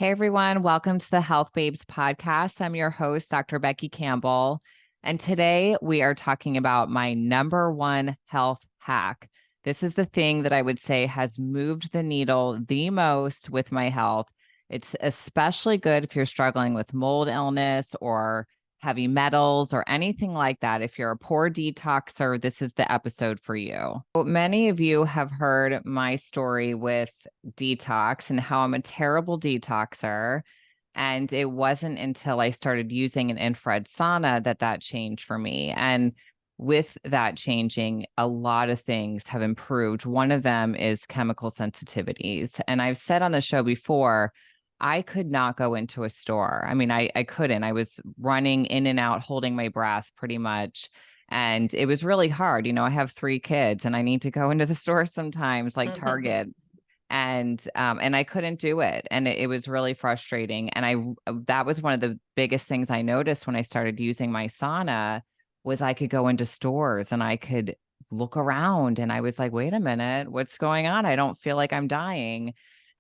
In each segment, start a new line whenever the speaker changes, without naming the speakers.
Hey everyone, welcome to the Health Babes podcast. I'm your host, Dr. Becky Campbell. And today we are talking about my number one health hack. This is the thing that I would say has moved the needle the most with my health. It's especially good if you're struggling with mold illness or heavy metals or anything like that. If you're a poor detoxer, this is the episode for you. Many of you have heard my story with detox and how I'm a terrible detoxer. And it wasn't until I started using an infrared sauna that changed for me. And with that changing, a lot of things have improved. One of them is chemical sensitivities. And I've said on the show before, I could not go into a store. I mean, I couldn't. I was running in and out, holding my breath pretty much. And it was really hard. I have 3 kids and I need to go into the store sometimes, like Target. And I couldn't do it. And it was really frustrating. And that was one of the biggest things I noticed when I started using my sauna was I could go into stores and I could look around and I was like, wait a minute, what's going on? I don't feel like I'm dying.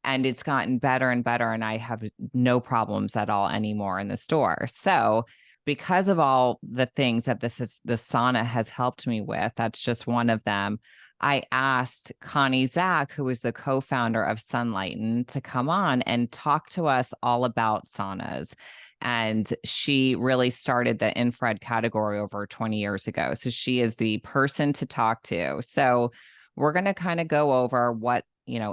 And it's gotten better and better. And I have no problems at all anymore in the store. So because of all the things that the sauna has helped me with, that's just one of them. I asked Connie Zack, who is the co-founder of Sunlighten, to come on and talk to us all about saunas. And she really started the infrared category over 20 years ago. So she is the person to talk to. So we're going to kind of go over what,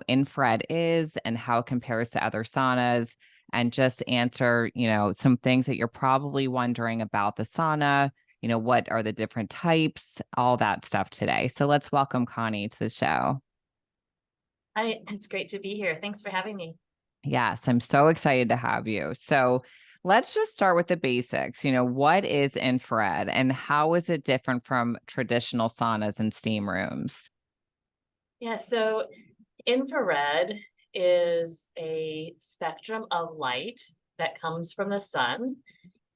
infrared is and how it compares to other saunas and just answer, some things that you're probably wondering about the sauna. What are the different types, all that stuff today. So let's welcome Connie to the show.
Hi, it's great to be here. Thanks for having me.
Yes, I'm so excited to have you. So let's just start with the basics. What is infrared and how is it different from traditional saunas and steam rooms?
Yeah, so infrared is a spectrum of light that comes from the sun.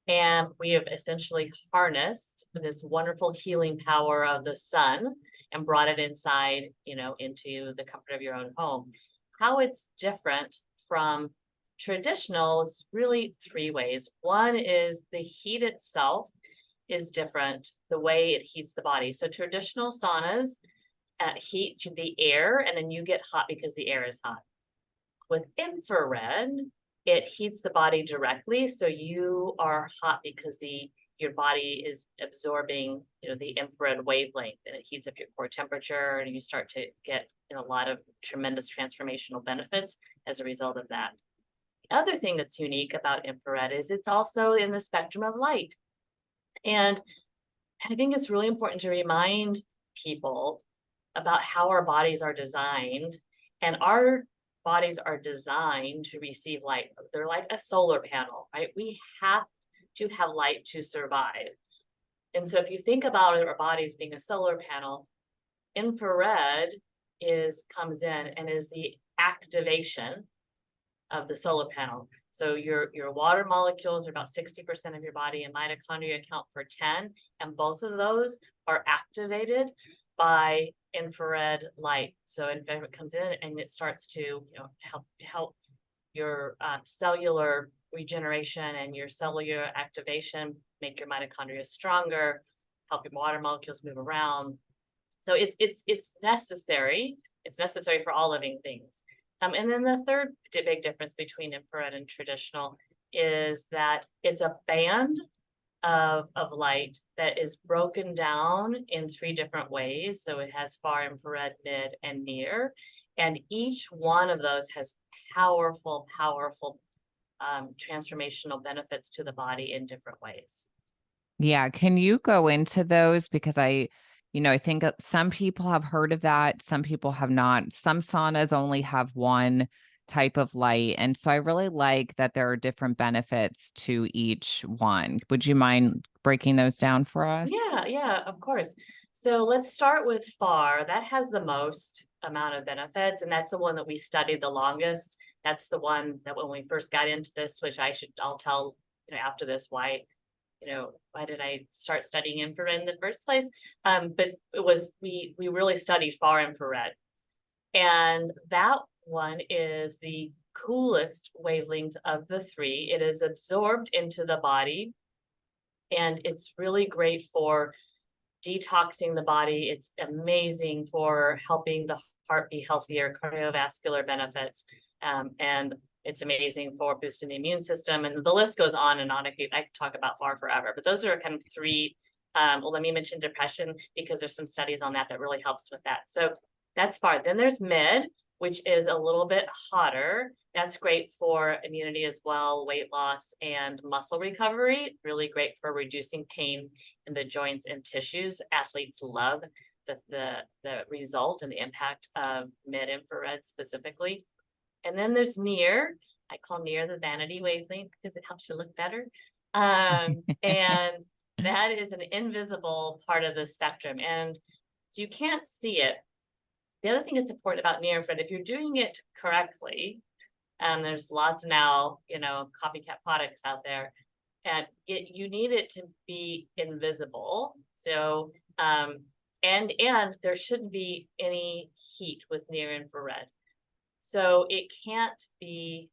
And we have essentially harnessed this wonderful healing power of the sun and brought it inside, into the comfort of your own home. How it's different from traditional is really 3 ways. One is the heat itself is different, the way it heats the body. So traditional saunas heat the air and then you get hot because the air is hot. With infrared, it heats the body directly, so you are hot because your body is absorbing, the infrared wavelength, and it heats up your core temperature, and you start to get a lot of tremendous transformational benefits as a result of that. The other thing that's unique about infrared is it's also in the spectrum of light, and I think it's really important to remind people about how our bodies are designed, and our bodies are designed to receive light. They're like a solar panel, right? We have to have light to survive. And so if you think about our bodies being a solar panel, infrared comes in and is the activation of the solar panel. So your water molecules are about 60% of your body, and mitochondria account for 10, and both of those are activated by infrared light. So infrared comes in and it starts to help your cellular regeneration and your cellular activation, make your mitochondria stronger, help your water molecules move around. So it's necessary. It's necessary for all living things. And then the third big difference between infrared and traditional is that it's a band of light that is broken down in 3 different ways. So it has far infrared, mid, and near. And each one of those has powerful transformational benefits to the body in different ways.
Yeah. Can you go into those? Because I think some people have heard of that. Some people have not. Some saunas only have one type of light. And so I really like that there are different benefits to each one. Would you mind breaking those down for us?
Yeah, of course. So let's start with far. That has the most amount of benefits, and that's the one that we studied the longest. That's the one that when we first got into this, which I'll tell after this why did I start studying infrared in the first place? But it was we really studied far infrared, and that one is the coolest wavelength of the three. It is absorbed into the body, and it's really great for detoxing the body. It's amazing for helping the heart be healthier, cardiovascular benefits, and it's amazing for boosting the immune system. And the list goes on and on. I could talk about forever, but those are kind of three. Well, let me mention depression, because there's some studies on that really helps with that. So that's far. Then there's mid, which is a little bit hotter. That's great for immunity as well, weight loss and muscle recovery. Really great for reducing pain in the joints and tissues. Athletes love the result and the impact of mid-infrared specifically. And then there's near. I call near the vanity wavelength because it helps you look better. And that is an invisible part of the spectrum, and so you can't see it. The other thing that's important about near infrared, if you're doing it correctly, there's lots now, copycat products out there, and you need it to be invisible. So, and there shouldn't be any heat with near infrared. So it can't be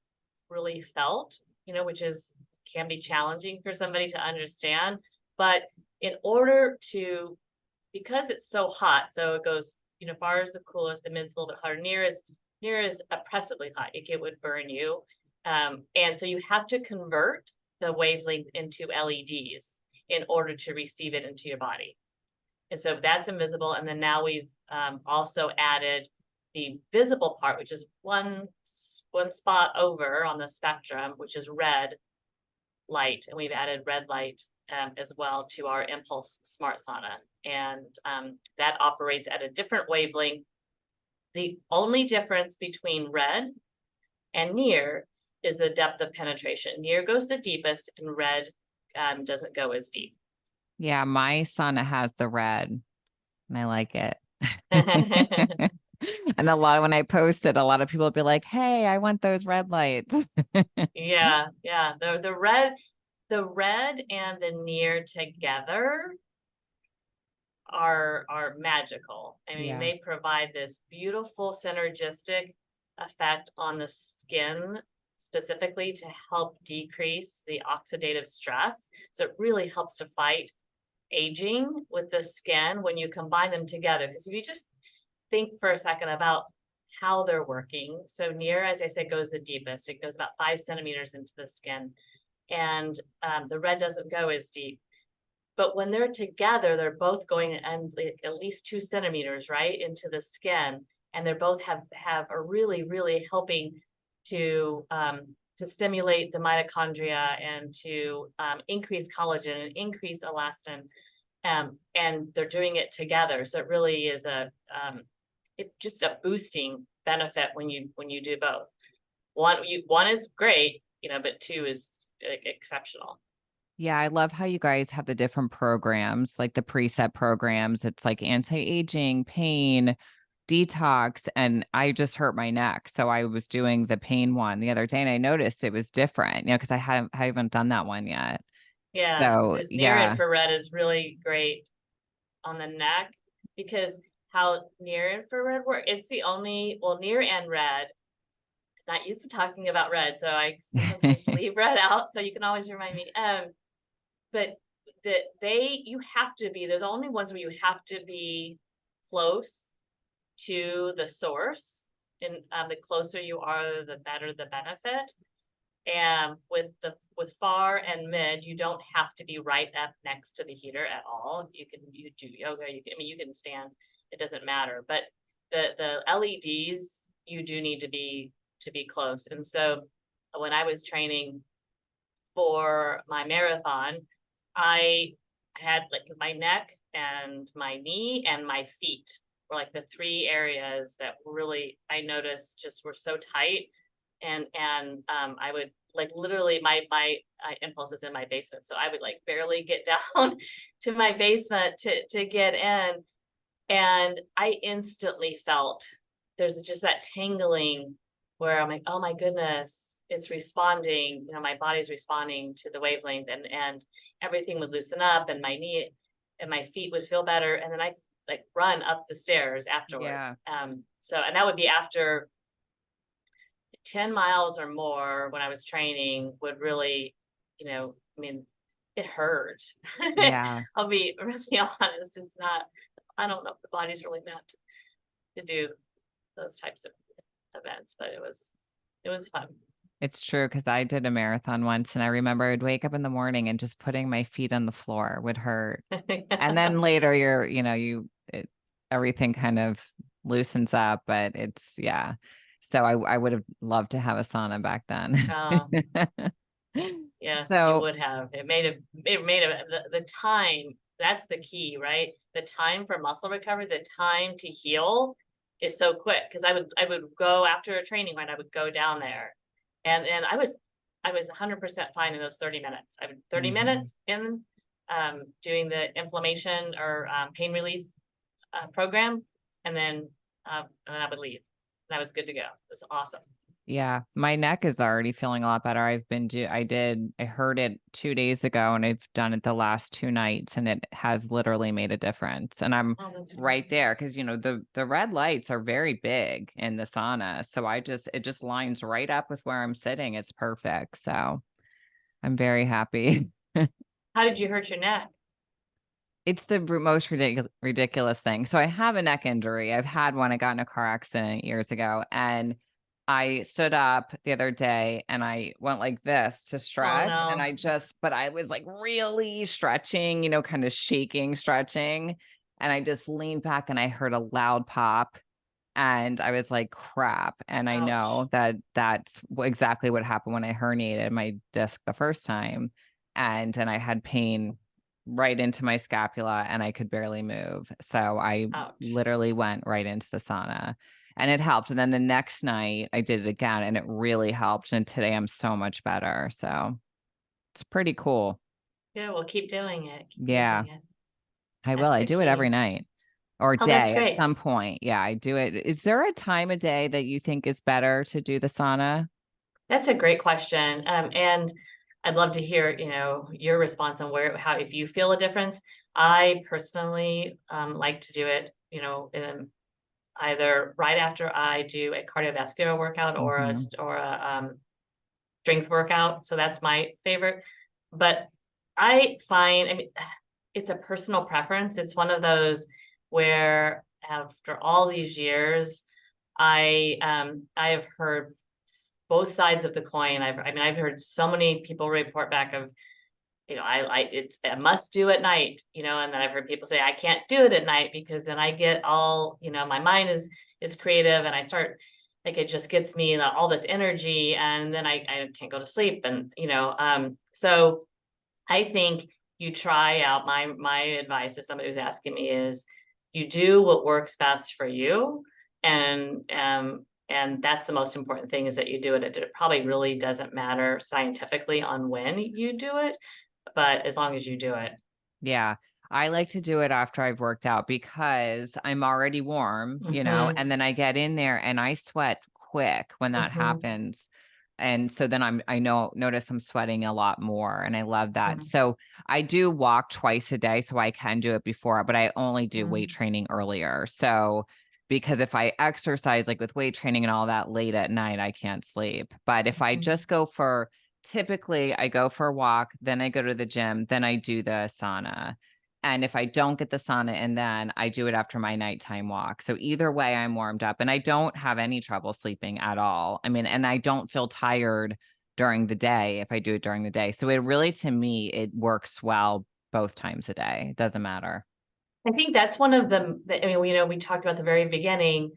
really felt, which can be challenging for somebody to understand. But in order to, because it's so hot, so it goes, far as the coolest, the mid's a little bit hotter. Near is oppressively hot. It would burn you. And so you have to convert the wavelength into LEDs in order to receive it into your body. And so that's invisible. And then now we've also added the visible part, which is one spot over on the spectrum, which is red light. And we've added red light as well to our Impulse Smart Sauna. And that operates at a different wavelength. The only difference between red and near is the depth of penetration. Near goes the deepest, and red doesn't go as deep.
Yeah, my sauna has the red, and I like it. And when I post it, a lot of people will be like, "Hey, I want those red lights."
Yeah. The red and the near together are magical. I mean, they provide this beautiful synergistic effect on the skin, specifically to help decrease the oxidative stress. So it really helps to fight aging with the skin when you combine them together. Because if you just think for a second about how they're working. So near, as I said, goes the deepest. It goes about 5 centimeters into the skin. And the red doesn't go as deep. But when they're together, they're both going at least 2 centimeters, right, into the skin. And they both have are really, really helping to stimulate the mitochondria and to increase collagen and increase elastin. And they're doing it together. So it really is just a boosting benefit when you do both. One is great, but 2 is exceptional.
Yeah, I love how you guys have the different programs, like the preset programs. It's like anti-aging, pain, detox, and I just hurt my neck. So I was doing the pain one the other day, and I noticed it was different, because I haven't done that one yet.
Yeah.
So
near infrared is really great on the neck, because how near infrared works, it's the only, near and red. I'm not used to talking about red, so I sometimes leave red out, so you can always remind me. But you have to be, they're the only ones where you have to be close to the source. And the closer you are, the better the benefit. And with far and mid, you don't have to be right up next to the heater at all. You do yoga, you can stand, it doesn't matter. But the LEDs, you do need to be close. And so when I was training for my marathon, I had like my neck and my knee and my feet were like the 3 areas that really I noticed just were so tight. And I would like literally my Impulse is in my basement, so I would like barely get down to my basement to get in, and I instantly felt there's just that tingling where I'm like, oh my goodness, it's responding. My body's responding to the wavelength, and everything would loosen up, and my knee and my feet would feel better, and then I like run up the stairs afterwards.
Yeah.
And that would be after 10 miles or more when I was training would really, it hurt.
Yeah.
I'll be really honest. It's not, I don't know if the body's really meant to do those types of events, but it was fun.
It's true, because I did a marathon once, and I remember I'd wake up in the morning and just putting my feet on the floor would hurt. And then later everything kind of loosens up, but yeah. So I would have loved to have a sauna back then.
Yes, you
So
would have. The time, that's the key, right? The time for muscle recovery, the time to heal is so quick. Cause I would go after a training, right? I would go down there and I was 100% fine in those 30 minutes. I would 30 minutes in, doing the inflammation or pain relief program, and then I would leave, and I was good to go. It was awesome.
Yeah, my neck is already feeling a lot better. I heard it 2 days ago, and I've done it the last 2 nights, and it has literally made a difference. And I'm right there, because the red lights are very big in the sauna. So it just lines right up with where I'm sitting. It's perfect. So I'm very happy.
How did you hurt your neck?
It's the most ridiculous thing. So I have a neck injury. I've had one. I got in a car accident years ago, and I stood up the other day and I went like this to stretch.
Oh,
And
no.
but I was like really stretching, kind of shaking, stretching. And I just leaned back and I heard a loud pop. And I was like, crap. And I
Ouch.
know that that's exactly what happened when I herniated my disc the first time. And then I had pain right into my scapula and I could barely move. So I
Ouch.
literally went right into the sauna, and it helped. And then the next night I did it again and it really helped. And today I'm so much better. So it's pretty cool.
Yeah, well, keep doing it. Keep
Yeah,
using it.
I will.
That's
I
the
do it every
key.
night or
Oh, that's
day at
great.
some point. Yeah, I do it. Is there a time of day that you think is better to do the sauna?
That's a great question. And I'd love to hear, your response on how, if you feel a difference. I personally like to do it, either right after I do a cardiovascular workout or
Mhm.
a strength workout. So that's my favorite. But I find, it's a personal preference. It's one of those where after all these years, I have heard both sides of the coin. I've heard so many people report back of, it's a must do at night, and then I've heard people say I can't do it at night because then I get all, my mind is creative and I start, like, it just gets me all this energy and then I can't go to sleep. And, so I think you try out, my advice to somebody who's asking me is you do what works best for you. And that's the most important thing, is that you do it. It probably really doesn't matter scientifically on when you do it, but as long as you do it.
Yeah. I like to do it after I've worked out because I'm already warm,
Hmm.
and then I get in there and I sweat quick when that
Hmm.
happens. And so then notice I'm sweating a lot more, and I love that.
Hmm.
So I do walk twice a day so I can do it before, but I only do weight
Hmm.
training earlier. So because if I exercise like with weight training and all that late at night, I can't sleep. But if I just go for typically I go for a walk, then I go to the gym, then I do the sauna. And if I don't get the sauna and then I do it after my nighttime walk. So either way, I'm warmed up and I don't have any trouble sleeping at all. I mean, and I don't feel tired during the day if I do it during the day. So it really, to me, it works well both times a day. It doesn't matter.
I think that's one of we talked about the very beginning,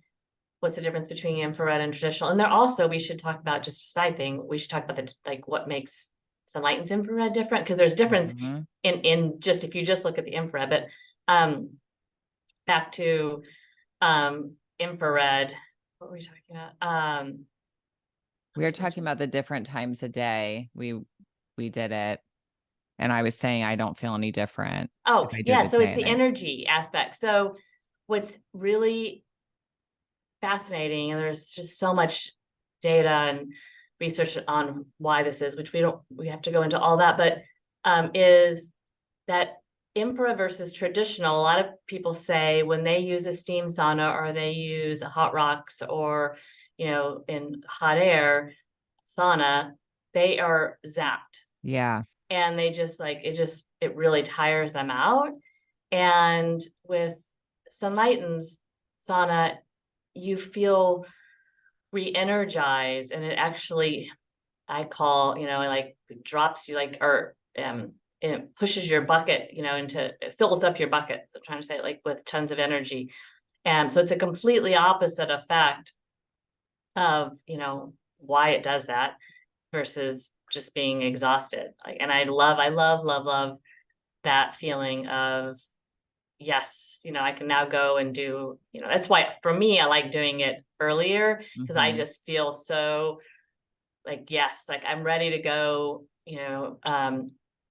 what's the difference between infrared and traditional. And we should talk about, just a side thing, we should talk about what makes Sunlighten's infrared different, because there's difference
Mhm.
in just, if you just look at the infrared. But back to infrared, what were we talking about?
We were talking about the different times a day. We did it. And I was saying I don't feel any different
Oh,
if I do it
yeah.
the
So
day
it's
and
the
night.
energy aspect. So what's really fascinating, and there's just so much data and research on why this is, which we have to go into all that, but is that infra versus traditional. A lot of people say when they use a steam sauna or they use a hot rocks or in hot air sauna, they are zapped.
Yeah.
And they just it really tires them out. And with Sunlighten's sauna, you feel re-energized, and it actually, I call, like drops you it pushes your bucket, it fills up your bucket. So I'm trying to say it like with tons of energy. And so it's a completely opposite effect of, why it does that versus just being exhausted. Like, and I love that feeling of, yes, I can now go and do, that's why for me, I like doing it earlier, because I just feel so like, yes, like I'm ready to go,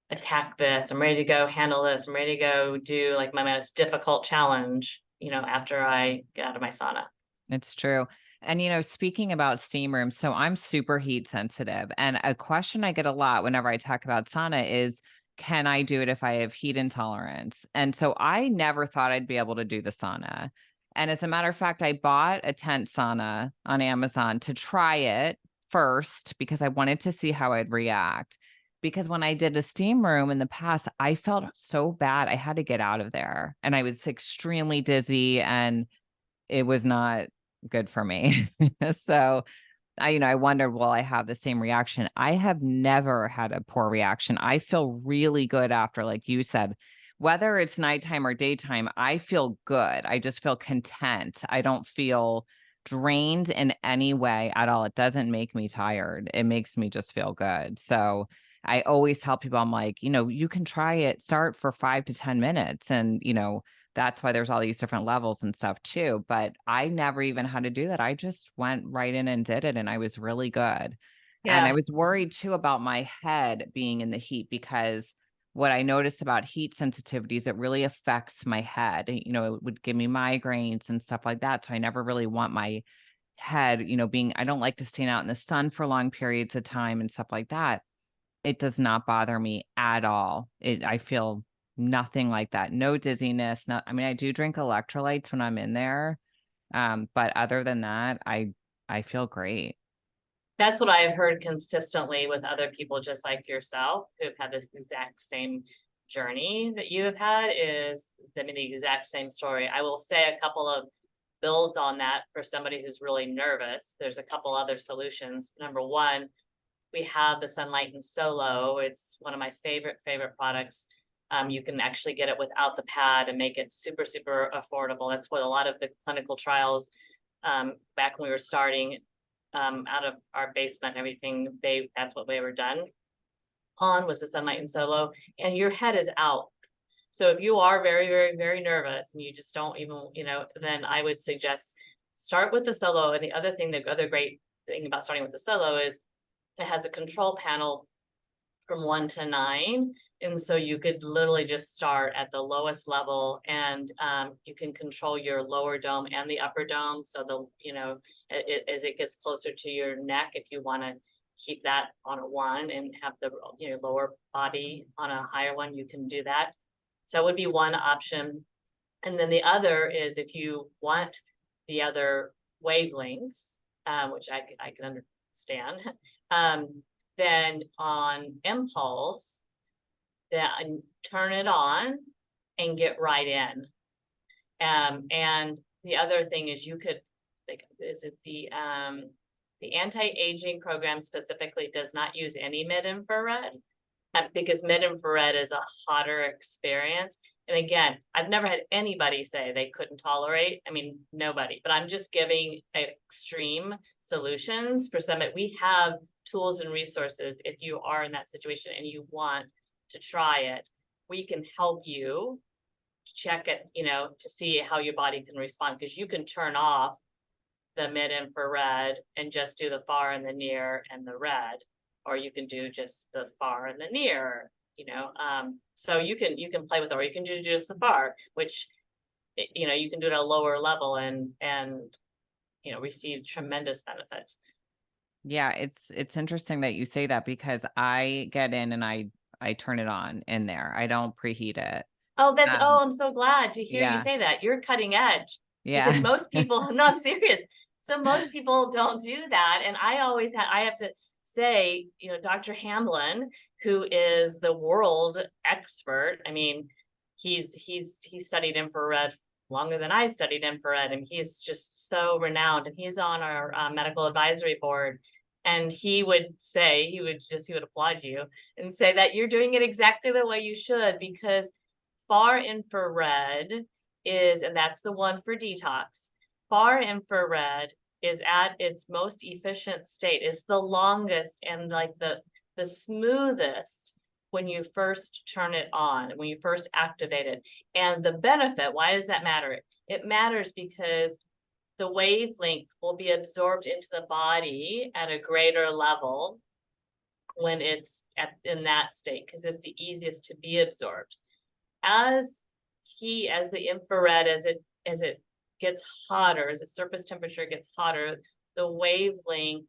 attack this. I'm ready to go handle this. I'm ready to go do like my most difficult challenge, after I get out of my sauna.
It's true. And, speaking about steam rooms, so I'm super heat sensitive. And a question I get a lot whenever I talk about sauna is, can I do it if I have heat intolerance? And so I never thought I'd be able to do the sauna. And as a matter of fact, I bought a tent sauna on Amazon to try it first because I wanted to see how I'd react. Because when I did a steam room in the past, I felt so bad. I had to get out of there and I was extremely dizzy and it was not good for me. So I wondered, will I have the same reaction? I have never had a poor reaction. I feel really good after, like you said, whether it's nighttime or daytime, I feel good. I just feel content. I don't feel drained in any way at all. It doesn't make me tired. It makes me just feel good. So I always tell people, I'm like, you can try it, start for 5 to 10 minutes. And, that's why there's all these different levels and stuff too. But I never even had to do that. I just went right in and did it. And I was really good. And I
Yeah.
was worried too about my head being in the heat because what I noticed about heat sensitivity is it really affects my head. It would give me migraines and stuff like that. So I never really want my head, I don't like to stand out in the sun for long periods of time and stuff like that. It does not bother me at all. I feel nothing like that. No dizziness. I do drink electrolytes when I'm in there. But other than that, I feel great.
That's what I've heard consistently with other people just like yourself who've had the exact same journey that you have had, is the exact same story. I will say a couple of builds on that for somebody who's really nervous. There's a couple other solutions. Number one, we have the Sunlighten Solo. It's one of my favorite products. You can actually get it without the pad and make it super, super affordable. That's what a lot of the clinical trials, back when we were starting, out of our basement and everything, that's what they were done on, was the Sunlighten Solo. And your head is out. So if you are very, very, very nervous and you just don't even, then I would suggest start with the Solo. And the other great thing about starting with the Solo is it has a control panel from 1 to 9. And so you could literally just start at the lowest level, and you can control your lower dome and the upper dome. So as it gets closer to your neck, if you want to keep that on a 1 and have the lower body on a higher one, you can do that. So it would be one option. And then the other is, if you want the other wavelengths, which I can understand, then on impulse, then turn it on and get right in. And the other thing is, you could, like, is it the anti-aging program specifically does not use any mid-infrared, because mid-infrared is a hotter experience. And again, I've never had anybody say they couldn't tolerate. Nobody, but I'm just giving extreme solutions for some. We have tools and resources. If you are in that situation and you want to try it, we can help you check it, to see how your body can respond, because you can turn off the mid-infrared and just do the far and the near and the red, or you can do just the far and the near, so you can play with it, or you can do just the far, which, you can do it at a lower level and receive tremendous benefits.
Yeah, it's interesting that you say that because I get in and I turn it on in there. I don't preheat it.
I'm so glad to hear you
Yeah.
say that. You're cutting edge, because
Yeah.
most people, no, I'm serious. So most people don't do that. And I have to say, Dr. Hamlin, who is the world expert. I mean, he's studied infrared longer than I studied infrared, and he's just so renowned. And he's on our medical advisory board. And he would applaud you and say that you're doing it exactly the way you should, because far infrared and that's the one for detox. Far infrared is at its most efficient state. It's the longest and like the smoothest when you first turn it on, when you first activate it. And the benefit, why does that matter? It matters because the wavelength will be absorbed into the body at a greater level when it's in that state, because it's the easiest to be absorbed. As the infrared, as it gets hotter, as the surface temperature gets hotter, the wavelength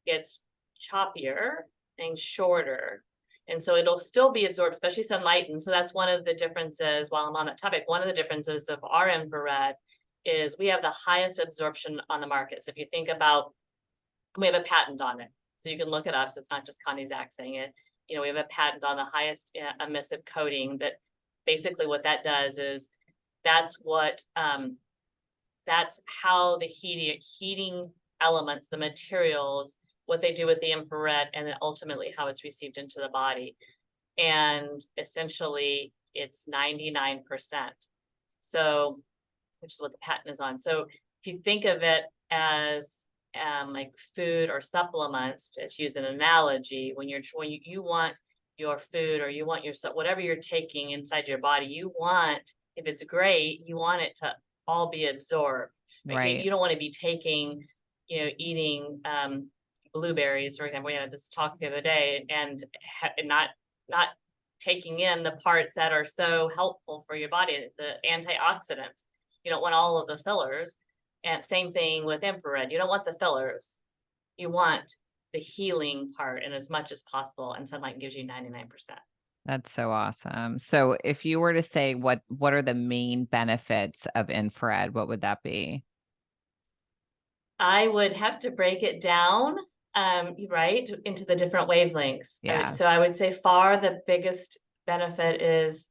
gets choppier and shorter. And so it'll still be absorbed, especially Sunlighten. So that's one of the differences, while I'm on that topic, one of the differences of our infrared is we have the highest absorption on the market. So if you think about, we have a patent on it. So you can look it up. So it's not just Connie Zack saying it. We have a patent on the highest emissive coating. That basically what that does is that's how the heating elements, the materials, what they do with the infrared, and then ultimately how it's received into the body. And essentially it's 99%. So, which is what the patent is on. So if you think of it as like food or supplements, to use an analogy, when you want your food, or you want your whatever you're taking inside your body, if it's great, you want it to all be absorbed.
Right.
You don't want to be taking, eating blueberries, for example. We had this talk the other day, and not taking in the parts that are so helpful for your body, the antioxidants. You don't want all of the fillers. And same thing with infrared. You don't want the fillers. You want the healing part, and as much as possible. And Sunlight gives you 99%.
That's so awesome. So if you were to say what are the main benefits of infrared, what would that be?
I would have to break it down, right, into the different wavelengths.
Yeah.
So I would say far the biggest benefit is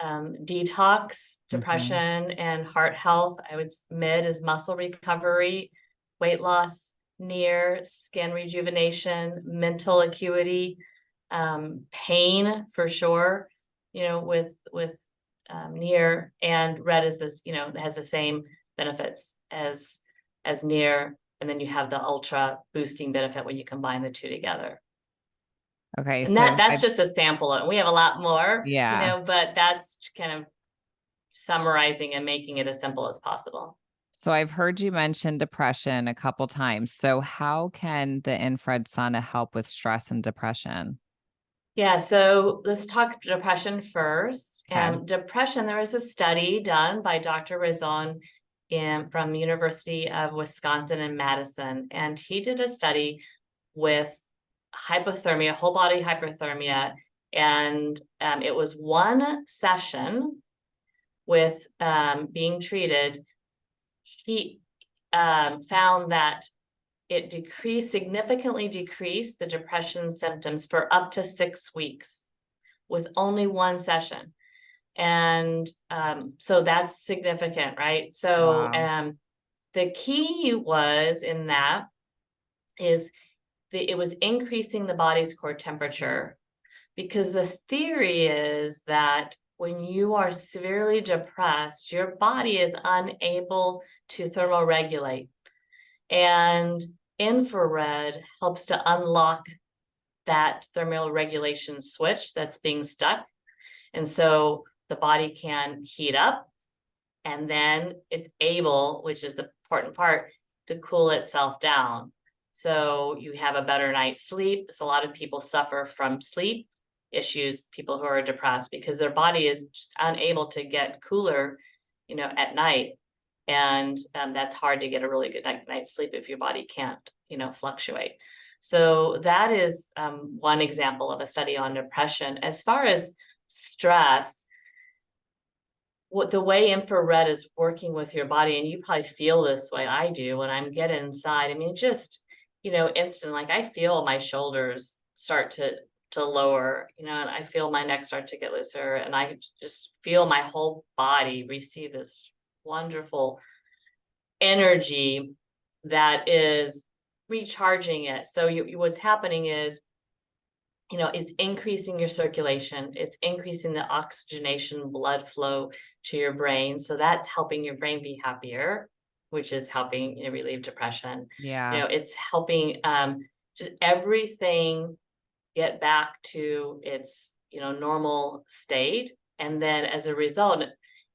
detox, depression, and heart health. Mid is muscle recovery, weight loss. Near, skin rejuvenation, mental acuity, pain for sure, with near. And red is this, has the same benefits as near. And then you have the ultra boosting benefit when you combine the two together.
Okay.
And that's just a sample. And we have a lot more, but that's kind of summarizing and making it as simple as possible.
So I've heard you mention depression a couple times. So how can the infrared sauna help with stress and depression?
Yeah, so let's talk depression first.
Okay.
Depression, there was a study done by Dr. Razon from University of Wisconsin in Madison, and he did a study with hypothermia, whole body hypothermia, and it was one session with being treated. He found that it significantly decreased the depression symptoms for up to 6 weeks with only one session. And so that's significant, right? So the key was in that is it was increasing the body's core temperature, because the theory is that when you are severely depressed, your body is unable to thermoregulate. And infrared helps to unlock that thermoregulation switch that's being stuck. And so the body can heat up, and then it's able, which is the important part, to cool itself down. So you have a better night's sleep. So a lot of people suffer from sleep issues, people who are depressed, because their body is just unable to get cooler, at night. And that's hard to get a really good night's sleep if your body can't, fluctuate. So that is one example of a study on depression. As far as stress, what the way infrared is working with your body, and you probably feel this way I do when I'm getting inside. I mean, just, instant, like I feel my shoulders start to lower, and I feel my neck start to get looser, and I just feel my whole body receive this wonderful energy that is recharging it. So what's happening is, it's increasing your circulation, it's increasing the oxygenation blood flow to your brain. So that's helping your brain be happier, which is helping, relieve depression.
Yeah.
It's helping just everything get back to its, normal state. And then as a result,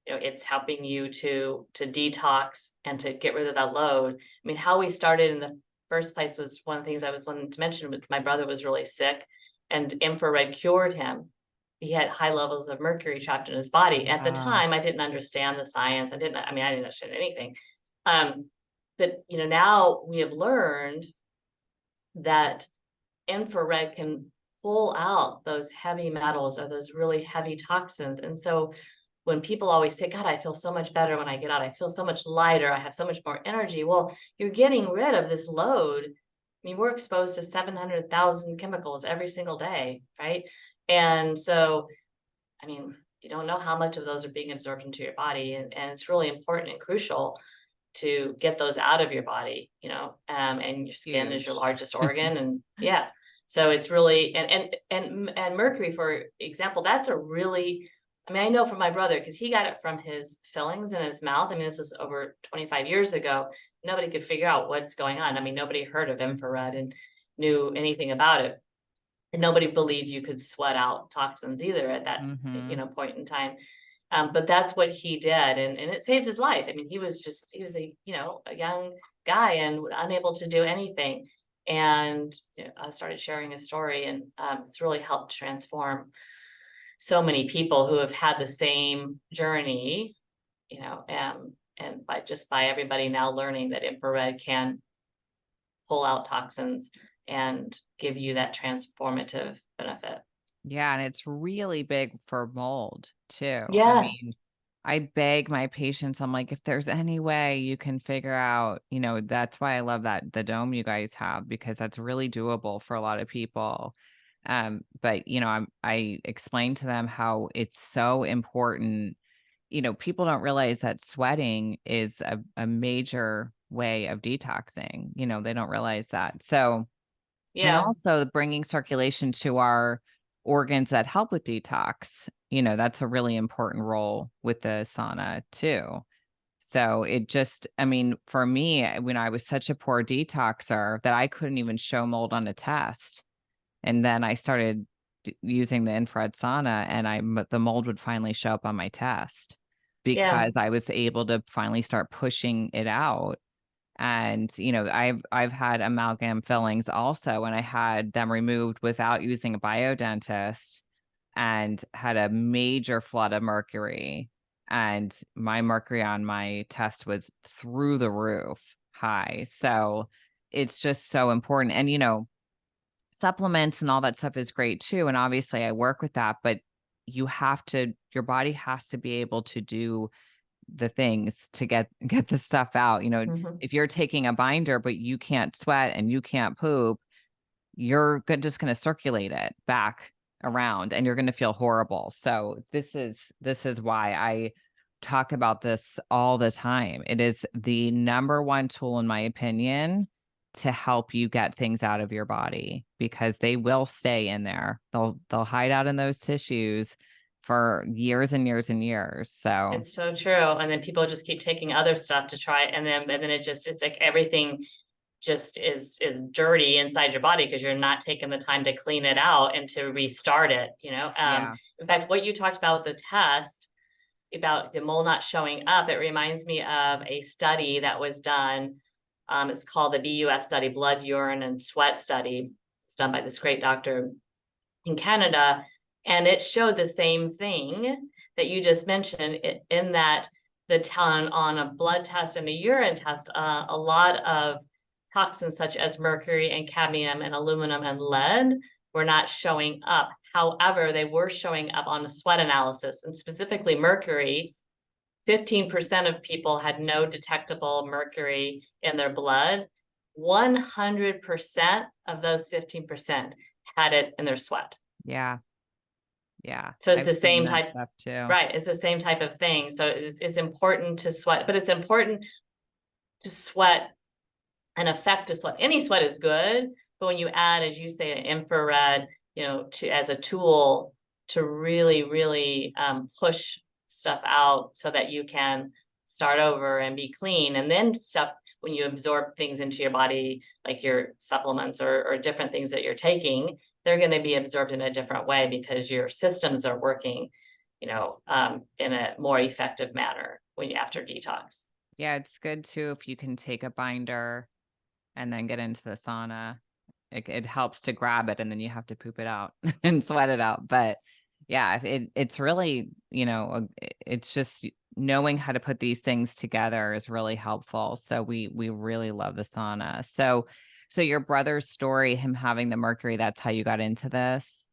it's helping you to detox and to get rid of that load. I mean, how we started in the first place was one of the things I was wanting to mention. With my brother was really sick, and infrared cured him. He had high levels of mercury trapped in his body. At the
Wow.
time, I didn't understand the science. I didn't understand anything. But now we have learned that infrared can pull out those heavy metals or those really heavy toxins. And so when people always say, God, I feel so much better when I get out, I feel so much lighter, I have so much more energy. Well, you're getting rid of this load. I mean, we're exposed to 700,000 chemicals every single day, right? And so, I mean, you don't know how much of those are being absorbed into your body. And it's really important and crucial to get those out of your body, and your skin is your
Huge.
largest organ. And yeah, so it's really, and mercury, for example, that's a really, I mean, I know from my brother, because he got it from his fillings in his mouth. I mean, this was over 25 years ago. Nobody could figure out what's going on. I mean, nobody heard of infrared and knew anything about it. And nobody believed you could sweat out toxins either at that,
Mm-hmm.
point in time. But that's what he did, and it saved his life. I mean, he was a, a young guy and unable to do anything. And I started sharing his story, and it's really helped transform so many people who have had the same journey, and by everybody now learning that infrared can pull out toxins and give you that transformative benefit.
Yeah, and it's really big for mold too. I
Yes.
mean, I beg my patients, I'm like, if there's any way you can figure out, that's why I love that the dome you guys have, because that's really doable for a lot of people. But I explained to them how it's so important. People don't realize that sweating is a major way of detoxing. They don't realize that. So, and
Yeah.
also bringing circulation to our organs that help with detox, that's a really important role with the sauna too. So it just, I mean, for me, when I was such a poor detoxer that I couldn't even show mold on a test. And then I started using the infrared sauna, and the mold would finally show up on my test
Yeah.
because I was able to finally start pushing it out. And, I've had amalgam fillings also, and I had them removed without using a biodentist, and had a major flood of mercury. And my mercury on my test was through the roof high. So it's just so important. And, supplements and all that stuff is great too. And obviously I work with that, but your body has to be able to do the things to get the stuff out.
Mhm.
If you're taking a binder, but you can't sweat and you can't poop, you're just going to circulate it back around, and you're going to feel horrible. So this is why I talk about this all the time. It is the number one tool, in my opinion, to help you get things out of your body, because they will stay in there. They'll hide out in those tissues for years and years and years. So
It's so true. And then people just keep taking other stuff to try, and then it's like everything just is dirty inside your body because you're not taking the time to clean it out and to restart it,
yeah.
in fact, what you talked about with the test about the mole not showing up, it reminds me of a study that was done. It's called the BUS study, blood, urine, and sweat study. It's done by this great doctor in Canada, and it showed the same thing that you just mentioned, in that the ton on a blood test and a urine test, a lot of toxins such as mercury and cadmium and aluminum and lead were not showing up. However, they were showing up on the sweat analysis, and specifically mercury 15% of people had no detectable mercury in their blood. 100% of those 15% had it in their sweat.
Yeah. Yeah.
So it's
I've
the
seen
same
that
type,
stuff too.
right? It's the same type of thing. So it's important to sweat, but it's important to sweat and effective sweat. Any sweat is good, but when you add, as you say, an infrared, to as a tool to really, really push stuff out so that you can start over and be clean, and then stuff when you absorb things into your body, like your supplements or different things that you're taking, they're going to be absorbed in a different way because your systems are working, in a more effective manner when you after detox.
Yeah, it's good too if you can take a binder and then get into the sauna. It helps to grab it and then you have to poop it out and sweat it out. But yeah, it's really, it's just knowing how to put these things together is really helpful. So we really love the sauna. So your brother's story, him having the mercury, that's how you got into this?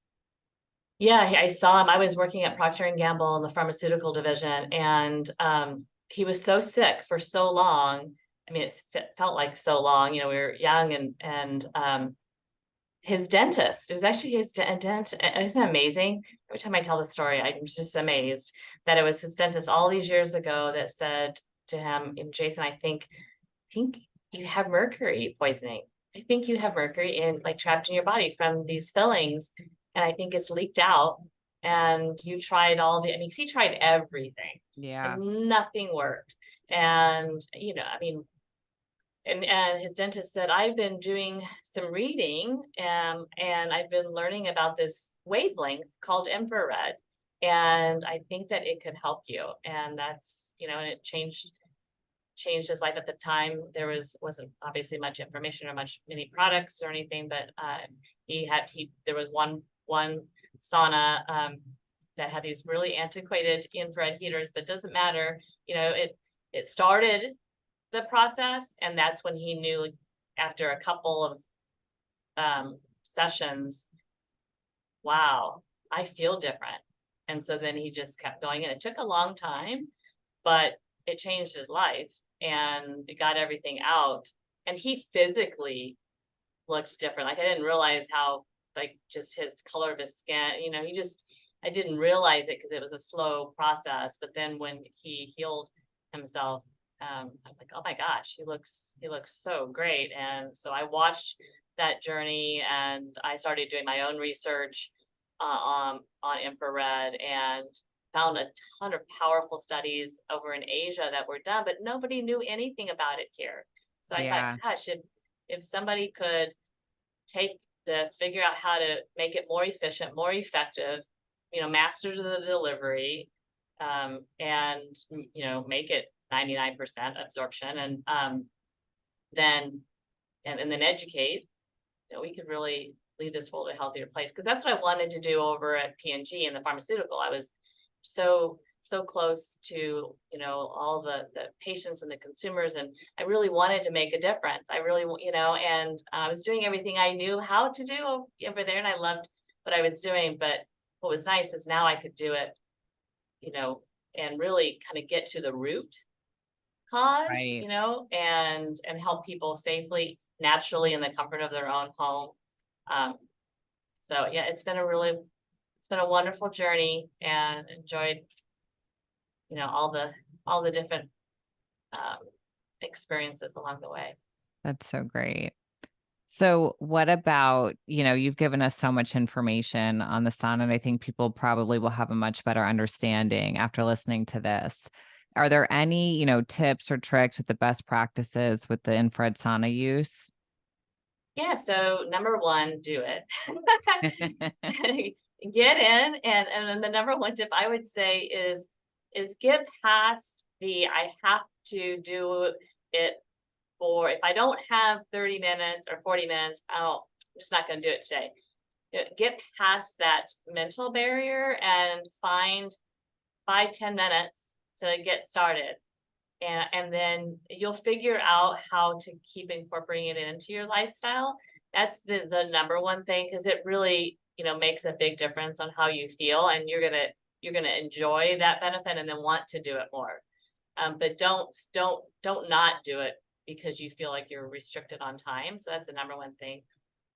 Yeah, I saw him. I was working at Procter & Gamble in the pharmaceutical division, and he was so sick for so long. I mean, it felt like so long. We were young, and his dentist. It was actually his dentist. Isn't it amazing? Every time I tell the story, I'm just amazed that it was his dentist all these years ago that said to him, Jason, I think you have mercury poisoning. I think you have mercury trapped in your body from these fillings. And I think it's leaked out. And you tried he tried everything.
Yeah.
And nothing worked. And, and his dentist said, I've been doing some reading and I've been learning about this wavelength called infrared. And I think that it could help you. And that's, and it changed his life. At the time there wasn't obviously much information or many products or anything, but there was one sauna that had these really antiquated infrared heaters, but doesn't matter. It started the process, and that's when he knew after a couple of sessions, wow, I feel different. And so then he just kept going, and it took a long time, but it changed his life and it got everything out. And he physically looked different. I didn't realize how, just his color of his skin, I didn't realize it because it was a slow process. But then when he healed himself, I'm like, oh my gosh, he looks so great. And so I watched that journey, and I started doing my own research on infrared, and found a ton of powerful studies over in Asia that were done, but nobody knew anything about it here. So I thought, gosh, if somebody could take this, figure out how to make it more efficient, more effective, master the delivery, and make it 99% absorption, and then educate, we could really lead this world a healthier place. Because that's what I wanted to do over at P&G in the pharmaceutical. I was so close to all the patients and the consumers, and I really wanted to make a difference. I really and I was doing everything I knew how to do over there, and I loved what I was doing. But what was nice is now I could do it and really kind of get to the root cause,
Right.
and help people safely, naturally, in the comfort of their own home. So yeah, it's been a wonderful journey, and enjoyed, all the different experiences along the way.
That's so great. So what about, you've given us so much information on the sauna, and I think people probably will have a much better understanding after listening to this. Are there any, tips or tricks with the best practices with the infrared sauna use?
Yeah, so number one, do it. Get in, and the number one tip I would say is get past the I have to do it for, if I don't have 30 minutes or 40 minutes, I'm just not going to do it today. Get past that mental barrier and find 5-10 minutes to get started. And then you'll figure out how to keep incorporating it into your lifestyle. That's the number one thing, because it really, makes a big difference on how you feel, and you're gonna enjoy that benefit and then want to do it more. But don't not do it because you feel like you're restricted on time. So that's the number one thing.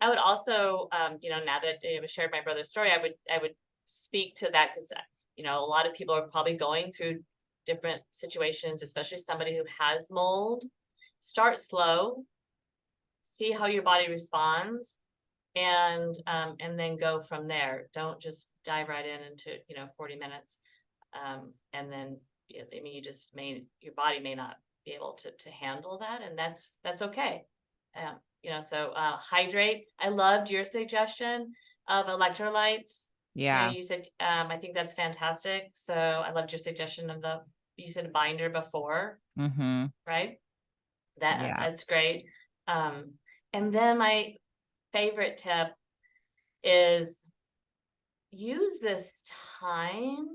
I would also, now that I've shared my brother's story, I would speak to that because, a lot of people are probably going through different situations, especially somebody who has mold. Start slow, see how your body responds, and then go from there. Don't just dive right into 40 minutes, and then your body may not be able to handle that, and that's okay. So hydrate. I loved your suggestion of electrolytes.
Yeah.
You said, I think that's fantastic. So I loved your suggestion of you said binder before,
Mm-hmm.
right?
Yeah.
That's great. And then my favorite tip is use this time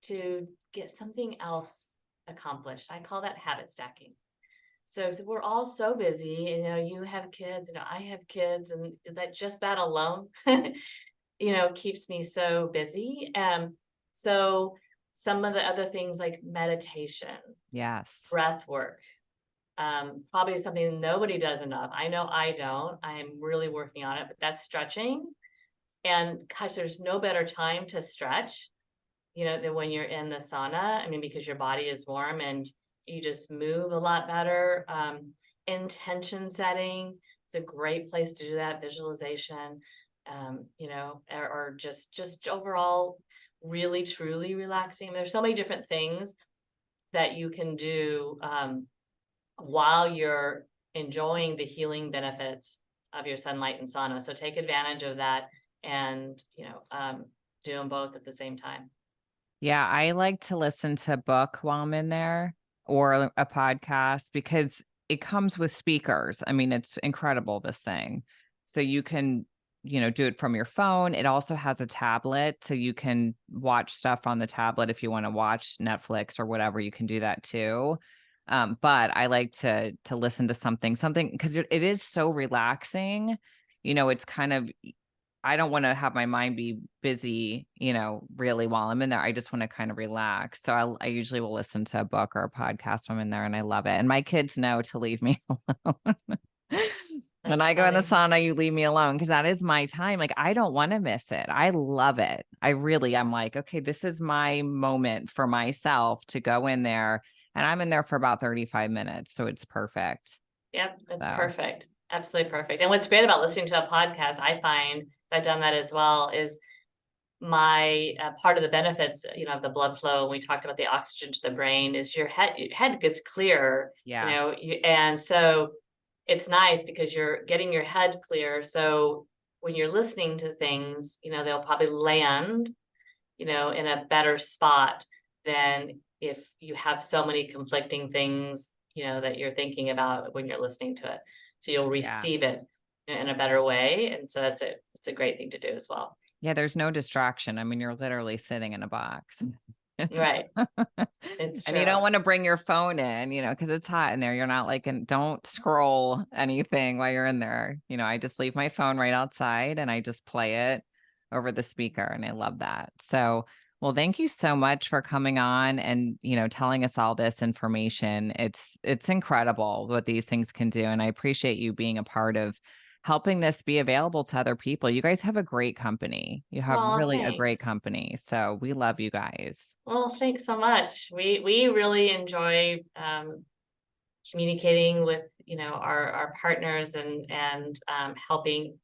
to get something else accomplished. I call that habit stacking. So we're all so busy, you have kids, I have kids, and that alone, keeps me so busy. So some of the other things like meditation,
Yes.
breath work, probably something nobody does enough. I know I don't. I'm really working on it, but that's stretching. And gosh, there's no better time to stretch, than when you're in the sauna. I mean, because your body is warm and you just move a lot better. Intention setting, it's a great place to do that. Visualization, or just overall really truly relaxing. There's so many different things that you can do while you're enjoying the healing benefits of your Sunlighten sauna. So take advantage of that and, do them both at the same time.
Yeah, I like to listen to a book while I'm in there or a podcast because it comes with speakers. I mean, it's incredible, this thing. So you can, do it from your phone. It also has a tablet, so you can watch stuff on the tablet if you want to watch Netflix or whatever, you can do that too. But I like to listen to something because it is so relaxing. It's kind of I don't wanna have my mind be busy, really while I'm in there. I just wanna kind of relax. So I usually will listen to a book or a podcast when I'm in there, and I love it. And my kids know to leave me alone. When
That's
I go in the
funny.
sauna, you leave me alone because that is my time. Like, I don't wanna miss it. I love it. I'm like, "Okay, this is my moment for myself to go in there," and I'm in there for about 35 minutes, so it's perfect.
Yep, that's
So,
perfect. Absolutely perfect. And what's great about listening to a podcast, I find, I've done that as well, is my part of the benefits, of the blood flow. And we talked about the oxygen to the brain is your head gets clearer,
yeah,
and so it's nice because you're getting your head clear. So when you're listening to things, they'll probably land, in a better spot than if you have so many conflicting things, that you're thinking about when you're listening to it. So you'll
yeah.
receive it in a better way. And so it's a great thing to do as well.
Yeah, there's no distraction. I mean, you're literally sitting in a box. It's
Right. It's
and you
true.
don't wanna bring your phone in, because it's hot in there. You're not like and don't scroll anything while you're in there. I just leave my phone right outside and I just play it over the speaker, and I love that. So, well, thank you so much for coming on and, telling us all this information. It's incredible what these things can do, and I appreciate you being a part of helping this be available to other people. You guys have a great company. You have
Well,
really a great
thanks.
company. So we love you guys.
Well, thanks so much. We really enjoy communicating with our partners and helping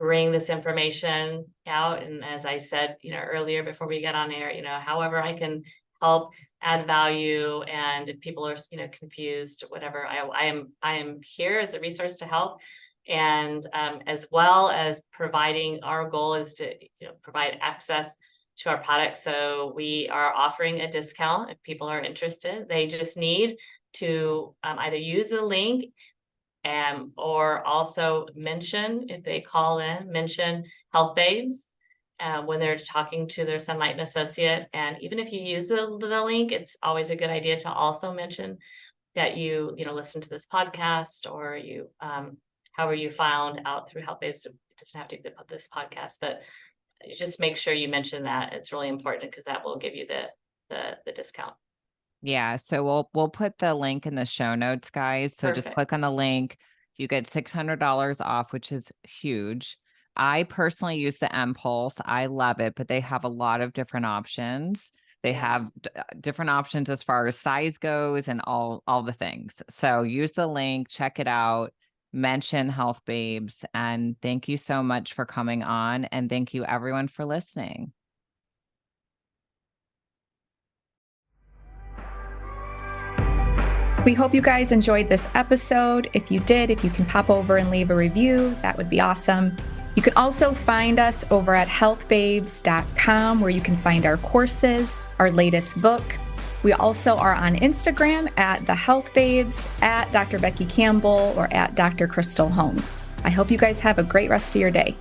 bring this information out. And as I said, earlier before we get on air, however I can help add value, and if people are confused, whatever, I am here as a resource to help. And as well as providing, our goal is to provide access to our products. So we are offering a discount if people are interested. They just need to either use the link or also mention, if they call in, mention Health Babes when they're talking to their Sunlighten associate. And even if you use the link, it's always a good idea to also mention that you listen to this podcast, or you however you found out through Health Babes. It doesn't have to be this podcast, but just make sure you mention that. It's really important because that will give you the discount.
Yeah, so we'll put the link in the show notes, guys. So just
Perfect.
click on the link. You get $600 off, which is huge. I personally use the Impulse. I love it, but they have a lot of different options. They
Yeah.
have different options as far as size goes and all the things. So use the link, check it out, mention Health Babes, and thank you so much for coming on, and thank you everyone for listening.
We hope you guys enjoyed this episode. If you did, if you can pop over and leave a review, that would be awesome. You can also find us over at healthbabes.com, where you can find our courses, our latest book. We also are on Instagram at The Health Babes, at Dr. Becky Campbell, or at Dr. Crystal Home. I hope you guys have a great rest of your day.